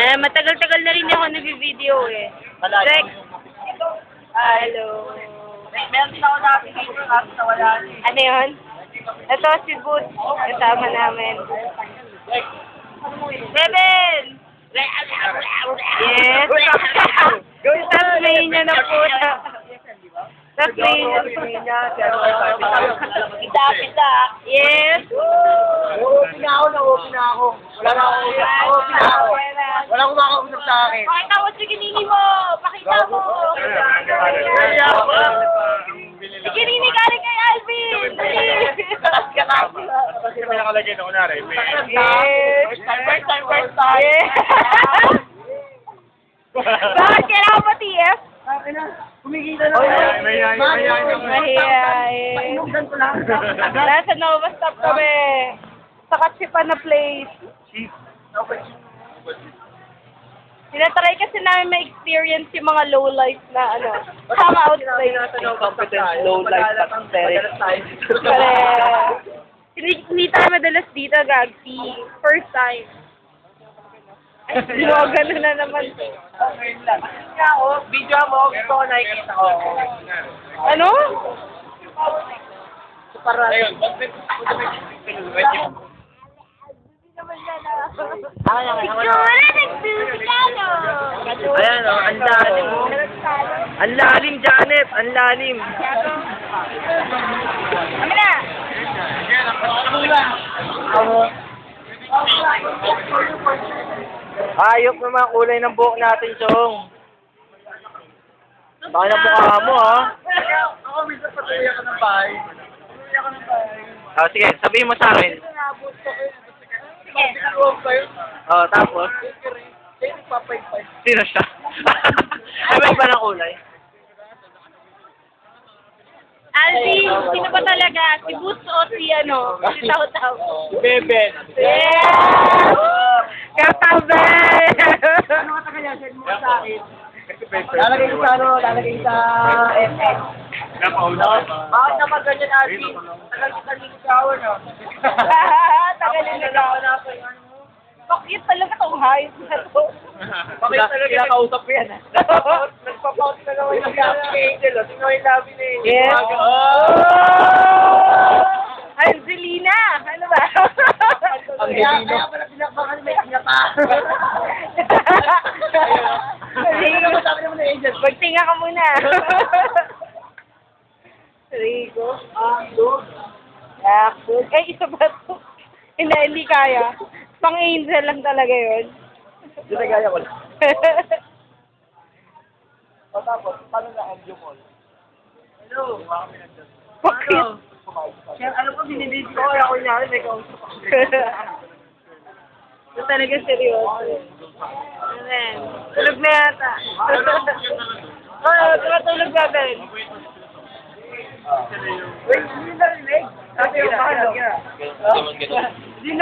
Matagal-tagal na rin ako nag-video eh. Check. Hello. Meron din ako nakapigil kasi nawala niya. Ano yun? Ito si Boots. Kasama namin. Seven! Yes. Tapos may niya na po. Tapos may niya. Pita. Yes. Na-open na ako. Wala na ako. Wala akong makausap sa akin. Pakita mo si Kinini mo! Pakita mo! Si Kinini galing kay Alvin! Kasi may nakalagay na kunwari. Yes! First time. Yes! Bakit kailangan pa TF? Kumikita na. Mahihayin. Painugdan ko lang. Nasa Nova Stop kami. Sa Katsipan na place. Tinatry kasi namin ma-experience yung mga low life na ano. Sama out life. Incompetent, low life, pathetic. Hindi tayo madalas dito, Gagsi. First time. Ay, ganun na naman. Video mo, gusto ko nakikita ko. Ano? Ayun, Ayan o, ang lalim. Ang lalim, Janet. Ang lalim. Kami na! Ayok na mga kulay ng buhok natin, Chong. Baka na mukha mo, ha? Ako minsan patuloy ka ng bahay. Sige, sabihin mo sa akin. Tapos? Sino siya? Ano ba ng kulay? Alvin, sino ba talaga? Si Boots o si ano? Si Tao-Tao? Beben. Yeah! Katabi! Ano ka tagalasin mo sa akin? Lalagay ko sa lalagay sa FX. Napauna. Bakit naman ganyan, Alvin? Tagal kita niligawan, no? Tagal yung nagawa na ako. Bakit talaga itong hype na to? Bakit talaga kinakausap ko yan, ha? Nagpapout na naman yung labi ni Angel, o? Sino yung labi ni Angel? Yes. Oh! Angelina! Ano ba? Kaya pala pinakbakan may tinapa. Sabi naman ni Angel. Magtinga ka muna. Rico. Yakso. Eh, isa ba to? Hindi kaya. Pang-angel lang talaga yun. Hindi na gaya ko lang. O tapos, paano na Angel mo? Hello. Bakit? Kaya ano po, binibig ko. Kaya ako niya, may kausap ako. Ito talaga seryoso. Amen. Tulog na yata. Tulog na Ben. Wait, hindi narinig. Sabi yung paano? Hindi narinig.